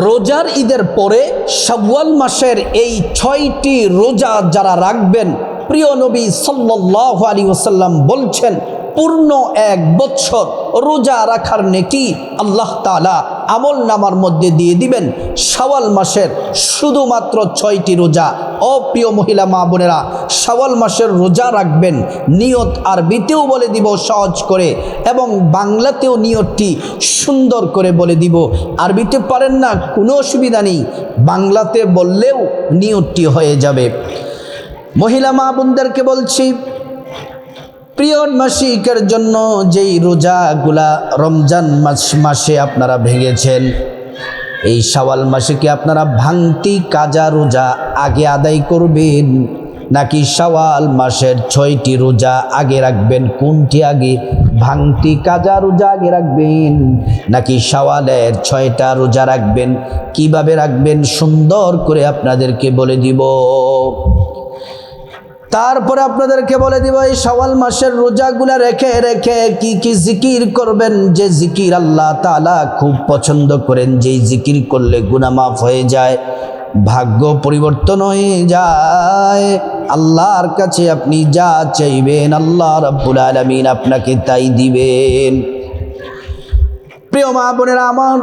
রোজার ঈদের পরে শাওয়াল মাসের এই 6টি রোজা যারা রাখবেন, প্রিয় নবী সাল্লাল্লাহু আলাইহি ওয়াসাল্লাম বলছেন পূর্ণ 1 বছর রোজা রাখার নেকি আল্লাহ তাআলা আমল নামার মধ্যে দিয়ে দিবেন। শাওয়াল মাসের শুধুমাত্র 6টি রোজা। ও প্রিয় মহিলা মা বোনেরা, শাওয়াল মাসের রোজা রাখবেন। নিয়ত আরবিতেও বলে দিব সহজ করে, এবং বাংলাতেও নিয়তটি সুন্দর করে বলে দিব। আরবিতে পারেন না, কোনো অসুবিধা নেই, বাংলাতে বললেও নিয়তটি হয়ে যাবে। মহিলা মা বোনদেরকে বলছি, প্রিয় মাসিকের জন্য যেই রোজাগুলা রমজান মাসে আপনারা ভেঙেছেন, এই শাওয়াল মাসে কি আপনারা ভাঙতি কাজা রোজা আগে আদায় করবেন, নাকি শাওয়াল মাসের 6টি রোজা আগে রাখবেন? কোনটি আগে, ভাঙতি কাজা রোজা আগে রাখবেন নাকি শাওয়ালের 6টা রোজা রাখবেন? কিভাবে রাখবেন সুন্দর করে আপনাদেরকে বলে দিব। তারপরে আপনাদেরকে বলে দিব এই শাওয়াল মাসের রোজাগুলা রেখে রেখে কি কি জিকির করবেন, যে জিকির আল্লাহ তাআলা খুব পছন্দ করেন, যেই জিকির করলে গুনাহ মাফ হয়ে যায়, ভাগ্য পরিবর্তন হয়ে যায়। আল্লাহর কাছে আপনি যা চাইবেন আল্লাহ রাব্বুল আলামিন আপনাকে তাই দিবেন। প্রিয় মা বোনেরা আমার,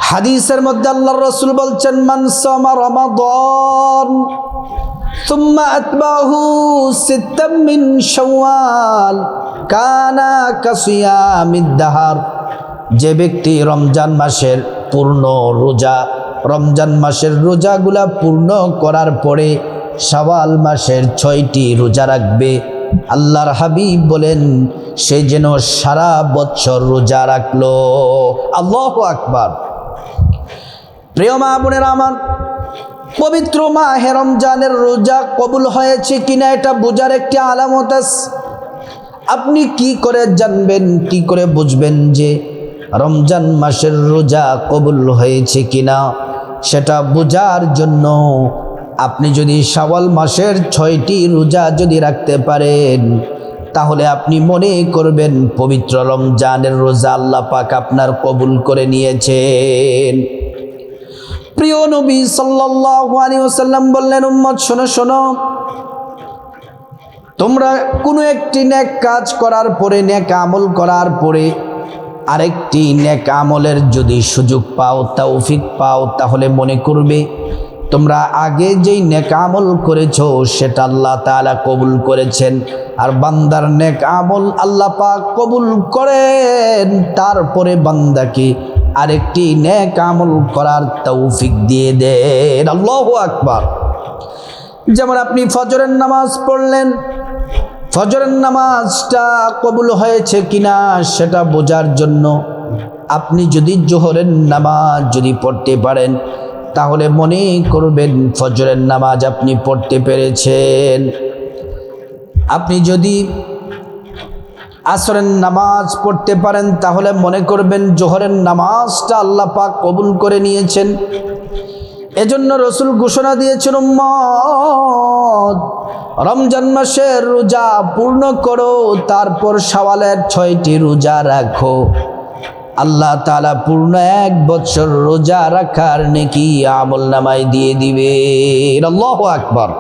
হাদিসের মধ্যে আল্লাহর রাসূল বলছেন, মান সামা রমাদান সুম্মা আতবাহু সিত্তাম মিন শাওয়াল কানা কাসিয়ামিদ দাহার। যে ব্যক্তি রমজান মাসের পূর্ণ রোজা, রমজান মাসের রোজাগুলা পূর্ণ করার পরে শাওয়াল মাসের 6টি রোজা রাখবে, আল্লাহর হাবিব বলেন সে যেন সারা বছর রোজা রাখলো। আল্লাহু আকবার। প্রিয় মা বোনেরা আমার, পবিত্র মাহে রমজানের রোজা কবুল হয়েছে কিনা এটা বোঝার একটি আলামত আছে। আপনি কি করে জানবেন, কি করে বুঝবেন যে রমজান মাসের রোজা কবুল হয়েছে কিনা? সেটা বোঝার জন্য আপনি যদি শাওয়াল মাসের 6টি রোজা যদি রাখতে পারেন, তাহলে আপনি মনে করবেন পবিত্র রমজানের রোজা আল্লাহ পাক আপনার কবুল করে নিয়েছেন। প্রিয় নবী সাল্লাল্লাহু আলাইহি ওয়াসাল্লাম বললেন, উম্মত শোনো শোনো, তোমরা কোনো একটি নেক কাজ করার পরে, নেক আমল করার পরে আরেকটি নেক আমলের যদি সুযোগ পাও, তৌফিক পাও, তাহলে মনে করবে তোমরা আগে যেই নেক আমল করেছো সেটা আল্লাহ তাআলা কবুল করেছেন। আর বান্দার নেক আমল আল্লাহ পাক কবুল করেন, তারপরে বান্দাকে আরেকটি নেক আমল করার তৌফিক দিয়ে দেন। আল্লাহু আকবার। যেমন আপনি ফজরের নামাজ পড়লেন, ফজরের নামাজটা কবুল হয়েছে কিনা সেটা বোঝার জন্য আপনি যদি জোহরের নামাজ যদি পড়তে পারেন, তাহলে মনে করবেন ফজরের নামাজ আপনি পড়তে পেরেছেন। আপনি যদি আসরের নামাজ পড়তে পারেন, তাহলে মনে করবেন জোহরের নামাজটা আল্লাহ পাক কবুল করে নিয়েছেন। এজন্য রাসূল ঘোষণা দিয়েছেন, উম্মত রমজান মাসের রোজা পূর্ণ করো, তারপর শাওয়ালের 6টি রোজা রাখো, আল্লাহ তাআলা পূর্ণ 1 বছর রোজা রাখার নেকি আমল নামায় দিয়ে দিবেন। আল্লাহু আকবার।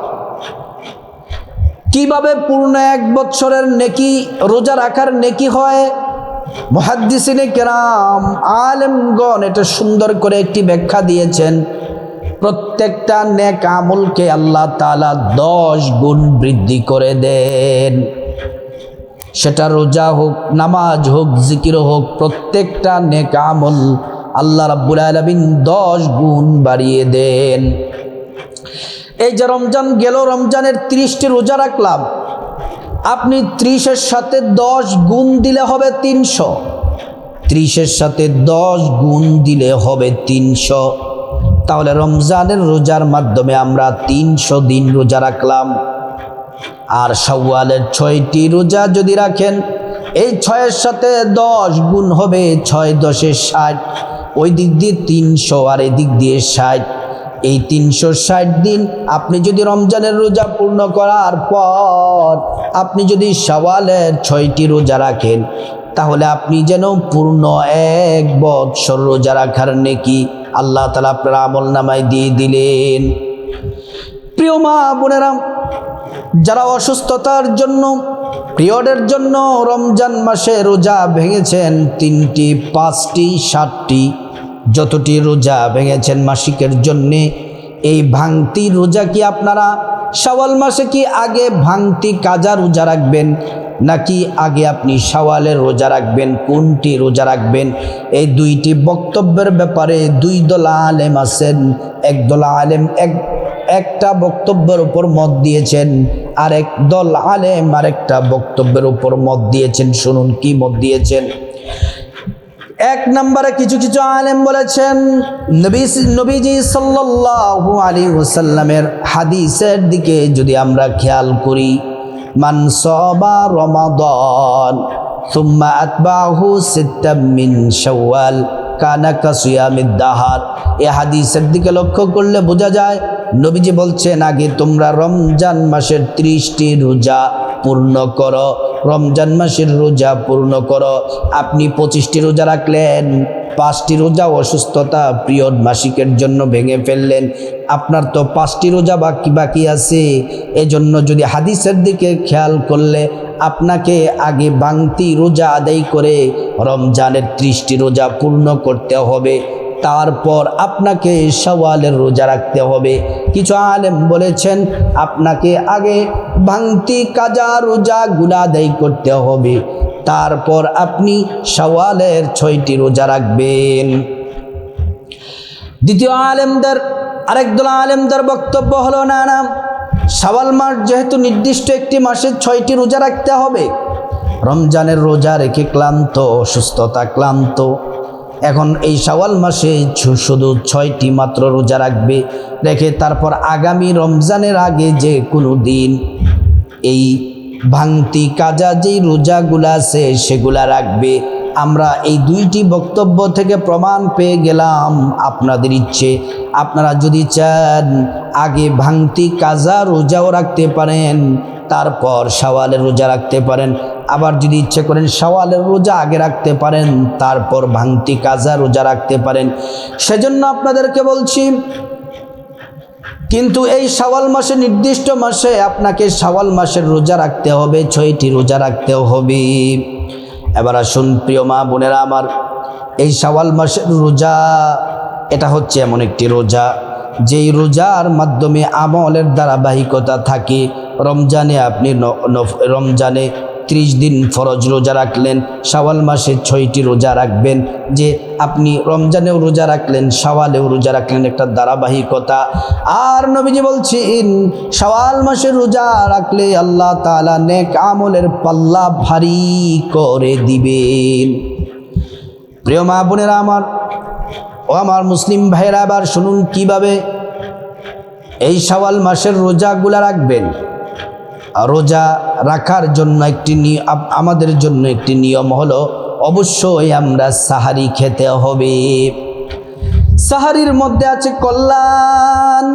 কিভাবে পূর্ণ 1 বছরের নেকি, রোজা রাখার নেকি হয়? মুহাদ্দিসিনে কেরাম, আলেমগণ এটা সুন্দর করে একটি ব্যাখ্যা দিয়েছেন। প্রত্যেকটা নেক আমলকে আল্লাহ তাআলা 10 গুণ বৃদ্ধি করে দেন। সেটা রোজা হোক, নামাজ হোক, জিকির হোক, প্রত্যেকটা নেক আমল আল্লাহ রাব্বুল আলামিন 10 গুণ বাড়িয়ে দেন। এই যে রমজান গেল, রমজানের 30টি রোজা রাখলাম, আপনি 30-এর সাথে 10 গুণ দিলে হবে 300, 30-এর সাথে 10 গুণ দিলে হবে 300। তাহলে রমজানের রোজার মাধ্যমে আমরা 300 দিন রোজা রাখলাম। আর শাওয়ালের 6টি রোজা যদি রাখেন, এই 6-এর সাথে 10 গুণ হবে 6 × 10 = 60, ওই দিক দিয়ে 300 আর এই দিক দিয়ে 60, এই 360 দিন আপনি যদি রমজানের রোজা পূর্ণ করার পর আপনি যদি শাওয়ালের 6টি রোজা রাখেন, তাহলে আপনি যেন পূর্ণ 1 বৎসর রোজা রাখার নেকি আল্লাহ তাআলা আপনার আমলনামায় দিয়ে দিলেন। প্রিয় মা বোনেরা, যারা অসুস্থতার জন্য, পিরিয়ডের জন্য রমজান মাসে রোজা ভেঙেছেন, 3টি, 5টি, 7টি, যতটি রোজা ভেঙেছেন মাসিকের জন্যে, এই ভাঙতি রোজা কি আপনারা শাওয়াল মাসে কি আগে ভাঙতি কাজা রোজা রাখবেন, নাকি আগে আপনি শাওয়ালের রোজা রাখবেন? কোনটি রোজা রাখবেন? এই 2টি বক্তব্যের ব্যাপারে 2 দল আলেম আছেন। এক দল আলেম একটা বক্তব্যের উপর মত দিয়েছেন, আর এক দল আলেম আরেকটা বক্তব্যের উপর মত দিয়েছেন। শুনুন কি মত দিয়েছেন। 1 নম্বরে কিছু আলেম বলেছেন, নবীজি সাল্লাল্লাহু আলাইহি ওয়াসাল্লামের হাদিসের দিকে যদি আমরা খেয়াল করি, মান সাবা রমাদান সুম্মা আতবাহু সিত্তাম মিন শাওয়াল কানা কাসিয়ামিদ দাহার, এই হাদিসের দিকে লক্ষ্য করলে বোঝা যায় নবীজি বলছেন আগে তোমরা রমজান মাসের 30টি রোজা পূর্ণ করো, রমজান মাসের রোজা পূর্ণ করো। আপনি 25টি রোজা রাখলেন, 5টি রোজা অসুস্থতা পিরিয়ড মাসিকের জন্য ভেঙে ফেললেন, আপনার তো 5টি রোজা বাকি আছে। এজন্য যদি হাদিসের দিকে খেয়াল করলে আপনাকে আগে ভাঙতি রোজা আদায় করে রমজানের 30টি রোজা পূর্ণ করতে হবে, তারপর আপনাকে শাওয়ালের রোজা রাখতে হবে। কিছু আলেম বলেছেন আপনাকে আগে ভাঙতি কাজা রোজাগুলো আদায় করতে হবে, তারপর আপনি শাওয়ালের 6টি রোজা রাখবেন। দ্বিতীয় আলেমদের, আরেকদল আলেমদের বক্তব্য হলো না, শাওয়াল মাস যেহেতু নির্দিষ্ট একটি মাসে 6টি রোজা রাখতে হবে, রমজানের রোজা রেখে ক্লান্ত, অসুস্থতা ক্লান্ত, এখন এই শাওয়াল মাসে শুধু 6টি মাত্র রোজা রাখবে, রেখে তারপর আগামী রমজানের আগে যে কোনো দিন এই ভাঙতি কাজা যেই রোজাগুলা আছে সেগুলা রাখবে। আমরা এই 2টি বক্তব্য থেকে প্রমাণ পেয়ে গেলাম আপনাদের ইচ্ছে। আপনারা যদি চান আগে ভাঙতি কাজা রোজাও রাখতে পারেন, তারপর শাওয়ালের রোজা রাখতে পারেন, আবার যদি ইচ্ছে করেন শাওয়ালের রোজা আগে রাখতে পারেন, তারপর ভাঙতি কাজা রোজা রাখতে পারেন। সেজন্য আপনাদেরকে বলছি, কিন্তু এই শাওয়াল মাসে, নির্দিষ্ট মাসে আপনাকে শাওয়াল মাসের রোজা রাখতে হবে, 6টি রোজা রাখতে হবে। এবার আসুন প্রিয় মা বোনেরা আমার, এই শাওয়াল মাসের রোজা এটা হচ্ছে এমন একটি রোজা যেই রোজার মাধ্যমে আমলের ধারাবাহিকতা থাকে। রমজানে আপনি রমজানে 30 দিন ফরজ রোজা রাখলেন, শাওয়াল মাসে 6টি রোজা রাখবেন, যে আপনি রমজানেও রোজা রাখলেন, শাওয়ালেও রোজা রাখলেন, একটা ধারাবাহিকতা। আর নবীজি বলছেন শাওয়াল মাসে রোজা রাখলে আল্লাহ তাআলা নেক আমলের পাল্লা ভারী করে দিবেন। প্রিয় মা বোনেরা আমার, ও আমার মুসলিম ভাইরা, আবার শুনুন কিভাবে এই শাওয়াল মাসের রোজাগুলা রাখবেন। রোজা রাখার জন্য আমাদের জন্য একটি নিয়ম হলো অবশ্যই আমরা সাহারি খেতে হবে। সাহারির মধ্যে আছে কল্যাণ,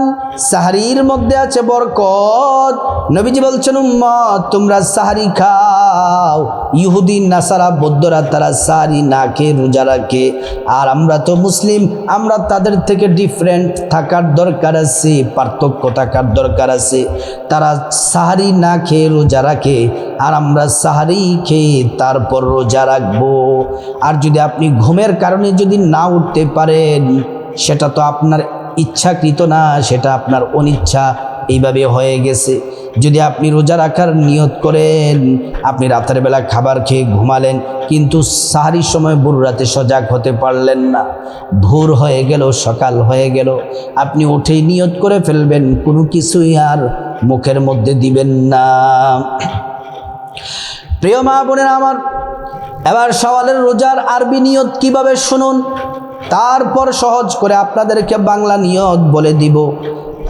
সাহারির মধ্যে আছে বরকত। নবীজি বলছেন উম্মত তোমরা সাহারি খাও। ইহুদি নাসারা বৌদ্ধরা তারা সাহারি না খেয়ে রোজা রাখে, আর আমরা তো মুসলিম, আমরা তাদের থেকে ডিফারেন্ট থাকার দরকার আছে, পার্থক্য থাকার দরকার আছে। তারা সাহারি না খেয়ে রোজা রাখে, আর আমরা সাহারি খেয়ে তারপর রোজা রাখবো। আর যদি আপনি ঘুমের কারণে যদি না উঠতে পারেন, সেটা তো আপনার ইচ্ছাকৃত না, সেটা আপনার অনিচ্ছা এইভাবে হয়ে গেছে। যদি আপনি রোজা রাখার নিয়ত করেন, আপনি রাতের বেলা খাবার খেয়ে ঘুমালেন, কিন্তু সাহারির সময় ভোর রাতে সজাগ হতে পারলেন না, ভোর হয়ে গেল, সকাল হয়ে গেল, আপনি উঠেই নিয়ত করে ফেলবেন, কোনো কিছুই আর মুখের মধ্যে দিবেন না। প্রিয় মা বোনেরা আমার, এবার শাওয়ালের রোজার আরবি নিয়ত কিভাবে শুনুন, তারপর সহজ করে আপনাদেরকে বাংলা নিয়ত বলে দিব।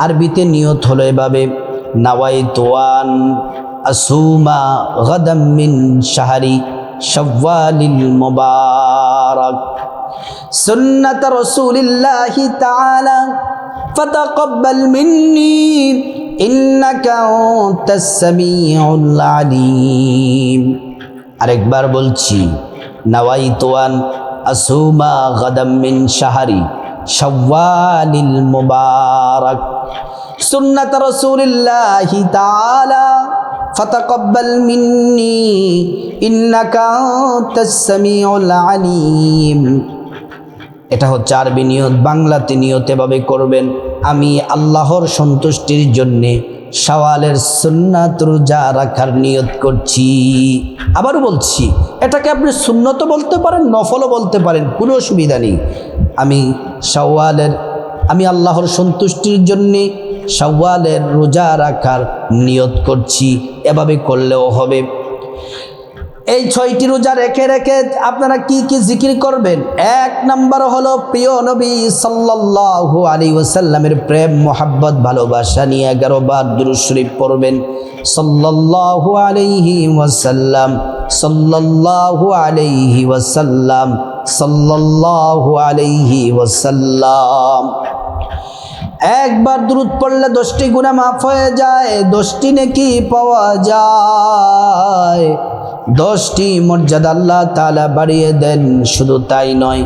আরবিতে নিয়ত হলো এভাবে, নাওয়াইতু আন আসুমা গাদাম মিন শাহরি শাওয়ালিল মুবারাক সুন্নাত রাসূলিল্লাহি তাআলা ফাতাকাব্বাল মিন্নি ইন্নাকা আনতাস সামিউল আলিম। আরেকবার বলছি, নাওয়াইতু আন আসুমা গাদাম মিন শাহরি শাওয়ালিল মুবারাক সুন্নাত রাসূলিল্লাহি তাআলা ফাতাকাব্বাল মিন্নি ইন্নাকা আনতাস সামিউল আলিম। এটা হচ্ছে আরবি নিয়ত, বাংলাতে নিয়ত এভাবে করবেন, আমি আল্লাহর সন্তুষ্টির জন্যে শাওয়ালের সুন্নাত রোজা রাখার নিয়ত করছি। আবারও বলছি, এটাকে আপনি সুন্নতও বলতে পারেন, নফলও বলতে পারেন, কোনো অসুবিধা নেই। আমি আল্লাহর সন্তুষ্টির জন্যে শাওয়ালের রোজা রাখার নিয়ত করছি, এভাবে করলেও হবে। এই 6টি রোজা রেখে রেখে আপনারা কি কি জিকির করবেন? 1 নাম্বার হলো প্রিয় নবী সাল্লাল্লাহু আলাইহি ওয়াসাল্লামের প্রেম মোহাব্বত ভালোবাসা নিয়ে 11 বার দুরূদ শরীফ পড়বেন। সাল্লাল্লাহু আলাইহি ওয়াসাল্লাম, সাল্লাল্লাহু আলাইহি ওয়াসাল্লাম, সাল্লাল্লাহু আলাইহি ওয়াসাল্লাম। একবার দুরূদ পড়লে 10টি গুনাহ মাফ হয়ে যায়, 10টি নেকি পাওয়া যায়, 10টি মর্যাদা আল্লাহ তাআলা বাড়িয়ে দেন। শুধু তাই নয়,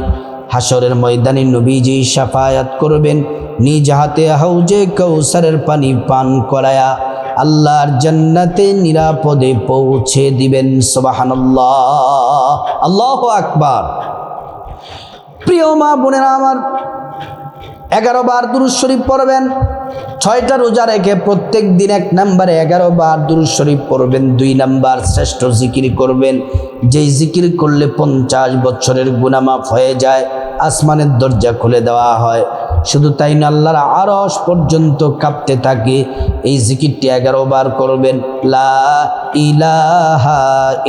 হাসরের ময়দানে নবীজি শাফায়াত করবেন, নিজ হাতে হাউজে কাউসারের পানি পান করায়া আল্লাহর জান্নাতে নিরাপদে পৌঁছে দিবেন। সুবহানাল্লাহ, আল্লাহু আকবার। প্রিয় মা বোনেরা আমার, 11 বার দুরূদ শরীফ পড়বেন। 6টা রোজা রেখে প্রত্যেক দিন 1 নম্বরে 11 বার দুরূদ শরীফ পড়বেন। 2 নাম্বার শ্রেষ্ঠ জিকির করবেন, যেই জিকির করলে 50 বছরের গুনাহ মাফ হয়ে যায়, আসমানের দরজা খুলে দেওয়া হয়। শুধু তাই না, আল্লাহর আরশ পর্যন্ত কাঁপতে থাকে। এই জিকিরটি 11 বার করবেন। লা ইলাহা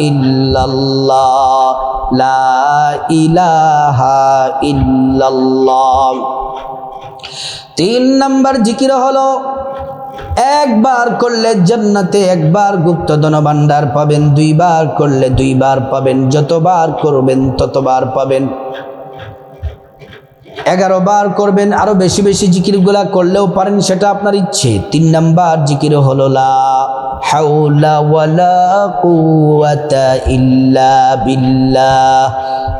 ইল্লাল্লাহ, লা ইলাহা ইল্লাল্লাহ। 3 নাম্বার জিকির হলো, 1 বার করলে জান্নাতে 1 বার গুপ্ত ধনভাণ্ডার পাবেন, 2 বার করলে 2 বার পাবেন, যতবার করবেন ততবার পাবেন। 11 বার করবেন, আরো বেশি বেশি জিকিরগুলা করলেও পারেন, সেটা আপনার ইচ্ছে। 3 নাম্বার জিকির হলো লা হাওলা ওয়ালা কুওয়াতা ইল্লা বিল্লাহ,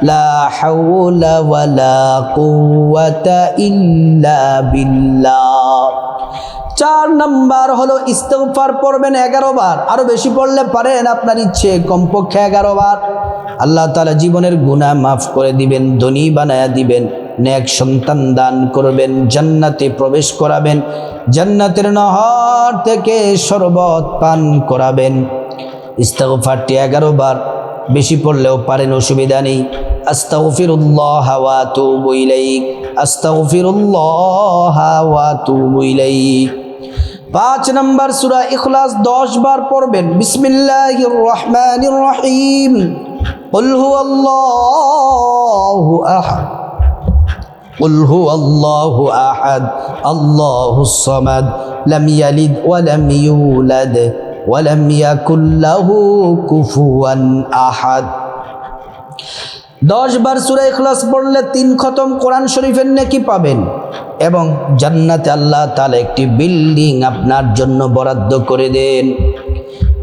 লা হাওলা ওয়ালা কুওয়াতা ইল্লা বিল্লাহ। 4 নাম্বার হলো ইস্তিগফার পড়বেন 11 বার, আরো বেশি পড়লে পারেন, আপনার ইচ্ছে, কমপক্ষে 11 বার। আল্লাহ তাআলা জীবনের গুনাহ মাফ করে দিবেন, ধনী বানায়া দিবেন, নেক সন্তান দান করবেন, জান্নাতে প্রবেশ করাবেন, জান্নাতের নহর থেকে শরবত পান করাবেন। ইস্তিগফারটি 11 বার, বেশি পড়লেও পারেন, অসুবিধা নেই। আস্তাগফিরুল্লাহ ওয়া আতুবু ইলাইহি, আস্তাগফিরুল্লাহ ওয়া আতুবু ইলাইহি। 5 নাম্বার সূরা ইখলাস 10 বার পড়বেন। বিসমিল্লাহির রহমানির রহিম, কুল হুয়াল্লাহু আহাদ, কুল হুয়াল্লাহু আহাদ, আল্লাহুস সামাদ, লাম ইয়ালিদ ওয়া লাম ইউলাদ ওয়া লাম ইয়াকুল লাহু কুফুয়ান আহাদ। 10 বার সূরা ইখলাস পড়লে 3 খতম কোরআন শরীফের নেকি পাবেন, এবং জান্নাতে আল্লাহ তাআলা একটি বিল্ডিং আপনার জন্য বরাদ্দ করে দেন।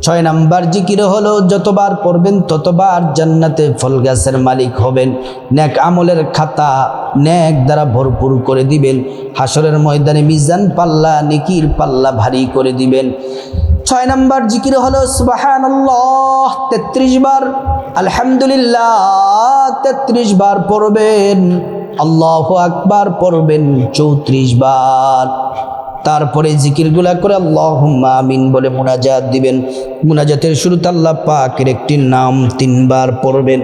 6 নাম্বার জিকির হলো, যতবার পড়বেন ততবার জান্নাতে ফল গাছের মালিক হবেন, নেক আমলের খাতা নেক দ্বারা ভরপুর করে দিবেন, হাসরের ময়দানে মিজান পাল্লা নেকির পাল্লা ভারী করে দিবেন। 6 নাম্বার জিকির হলো সুবহানাল্লাহ 33 বার, আলহামদুলিল্লাহ 33 বার পড়বেন, আল্লাহু আকবার পড়বেন 34 বার। তারপরে জিকিরগুলা করে আল্লাহুম্মা আমিন বলে মুনাজাত দিবেন। মুনাজাতের শুরুতে আল্লাহ পাকের একটি নাম 3 বার পড়বেন,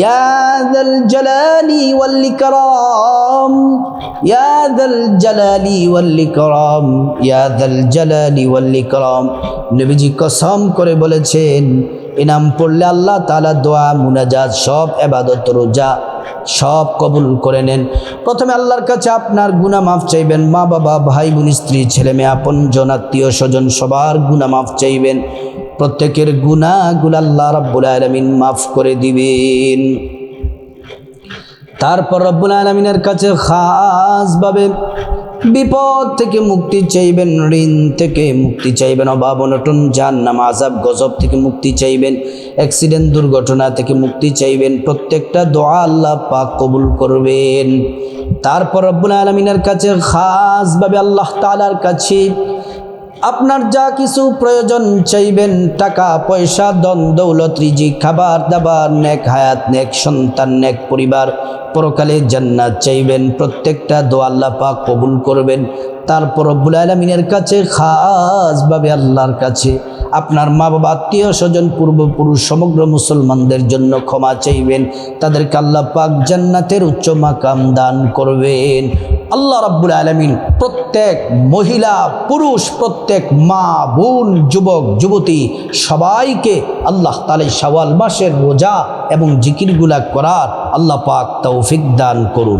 ইয়া যাল জালালি ওয়াল ইকরাম, ইয়া যাল জালালি ওয়াল ইকরাম, ইয়া যাল জালালি ওয়াল ইকরাম। নবীজি কসম করে বলেছেন, এই নাম পড়লে আল্লাহ তাআলা দোয়া, মুনাজাত, সব ইবাদত, রোজা সব কবুল করে নেন। প্রথমে আল্লাহর কাছে আপনার গুনাহ মাফ চাইবেন, মা বাবা ভাই বোন স্ত্রী ছেলে মেয়ে আপনজন আত্মীয় স্বজন সবার গুনাহ মাফ চাইবেন। প্রত্যেকের গুনাহগুলো আল্লাহ রাব্বুল আলামিন মাফ করে দিবেন। তারপর রব্বুল আলামিনের কাছে খাসভাবে বিপদ থেকে মুক্তি চাইবেন, ঋণ থেকে মুক্তি চাইবেন, অভাব অনটন জাহান্নাম আযাব গজব থেকে মুক্তি চাইবেন, অ্যাক্সিডেন্ট দুর্ঘটনা থেকে মুক্তি চাইবেন। প্রত্যেকটা দোয়া আল্লাহ পাক কবুল করবেন। তারপর রব্বুল আলামিনের কাছে খাসভাবে আল্লাহ তাআলার কাছে আপনার যা কিছু প্রয়োজন চাইবেন, টাকা পয়সা ধন দৌলত রিজিক খাবার দাবার নেক হায়াত নেক সন্তান নেক পরিবার পরকালে জান্নাত চাইবেন, প্রত্যেকটা দোয়া আল্লাহ পাক কবুল করবেন। তারপর রব্বুল আলামিনের কাছে খাসভাবে আল্লাহর কাছে আপনার মা বাবা আত্মীয় স্বজন পূর্বপুরুষ সমগ্র মুসলমানদের জন্য ক্ষমা চাইবেন, তাদেরকে আল্লাহ পাক জান্নাতের উচ্চ মাকাম দান করবেন। আল্লাহ রাব্বুল আলামিন প্রত্যেক মহিলা পুরুষ প্রত্যেক মা বোন যুবক যুবতী সবাইকে আল্লাহ তাআলা শাওয়াল মাসের রোজা এবং জিকিরগুলা করার আল্লাহ পাক তৌফিক দান করুন।